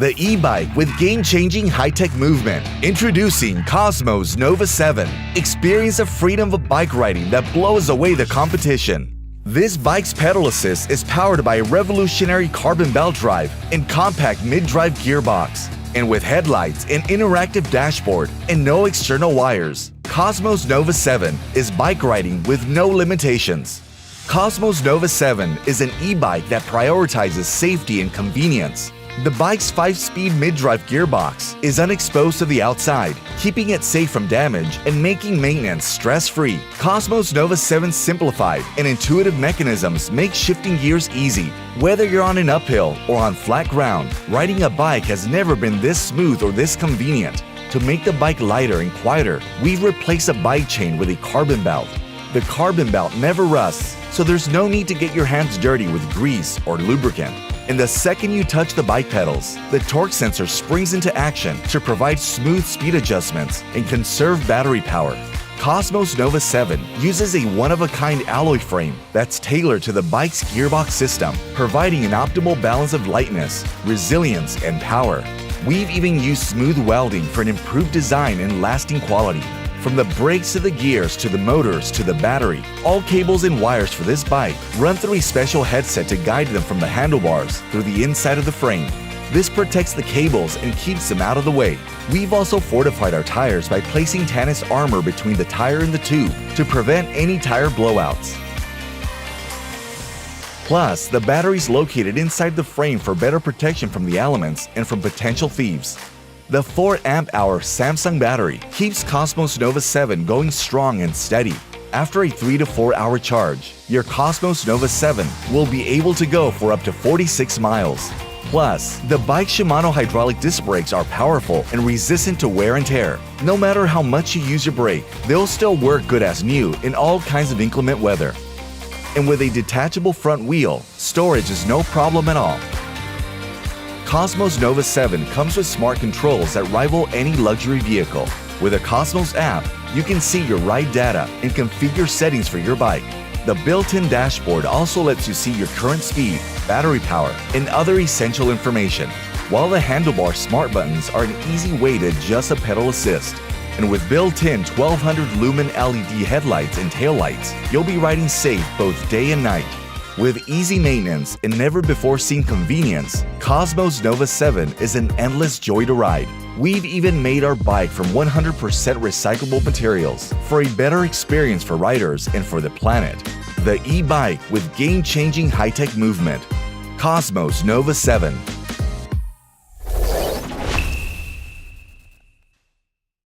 The e-bike with game-changing high-tech movement. Introducing KOSMOS NOVA7. Experience the freedom of bike riding that blows away the competition. This bike's pedal assist is powered by a revolutionary carbon belt drive and compact mid-drive gearbox. And with headlights, an interactive dashboard, and no external wires, KOSMOS NOVA7 is bike riding with no limitations. KOSMOS NOVA7 is an e-bike that prioritizes safety and convenience. The bike's 5-speed mid-drive gearbox is unexposed to the outside, keeping it safe from damage and making maintenance stress-free. KOSMOS NOVA7's simplified and intuitive mechanisms make shifting gears easy. Whether you're on an uphill or on flat ground, riding a bike has never been this smooth or this convenient. To make the bike lighter and quieter, we've replaced a bike chain with a carbon belt. The carbon belt never rusts, so there's no need to get your hands dirty with grease or lubricant. And the second you touch the bike pedals, the torque sensor springs into action to provide smooth speed adjustments and conserve battery power. KOSMOS NOVA7 uses a one-of-a-kind alloy frame that's tailored to the bike's gearbox system, providing an optimal balance of lightness, resilience, and power. We've even used smooth welding for an improved design and lasting quality. From the brakes to the gears to the motors to the battery, all cables and wires for this bike run through a special headset to guide them from the handlebars through the inside of the frame. This protects the cables and keeps them out of the way. We've also fortified our tires by placing Tannis armor between the tire and the tube to prevent any tire blowouts. Plus, the battery's located inside the frame for better protection from the elements and from potential thieves. The 4 amp-hour Samsung battery keeps KOSMOS NOVA7 going strong and steady. After a 3 to 4 hour charge, your KOSMOS NOVA7 will be able to go for up to 46 miles. Plus, the bike's Shimano hydraulic disc brakes are powerful and resistant to wear and tear. No matter how much you use your brake, they'll still work good as new in all kinds of inclement weather. And with a detachable front wheel, storage is no problem at all. KOSMOS NOVA7 comes with smart controls that rival any luxury vehicle. With a KOSMOS app, you can see your ride data and configure settings for your bike. The built-in dashboard also lets you see your current speed, battery power, and other essential information, while the handlebar smart buttons are an easy way to adjust the pedal assist. And with built-in 1200 lumen LED headlights and taillights, you'll be riding safe both day and night. With easy maintenance and never-before-seen convenience, KOSMOS NOVA7 is an endless joy to ride. We've even made our bike from 100% recyclable materials for a better experience for riders and for the planet. The e-bike with game-changing high-tech movement. KOSMOS NOVA7.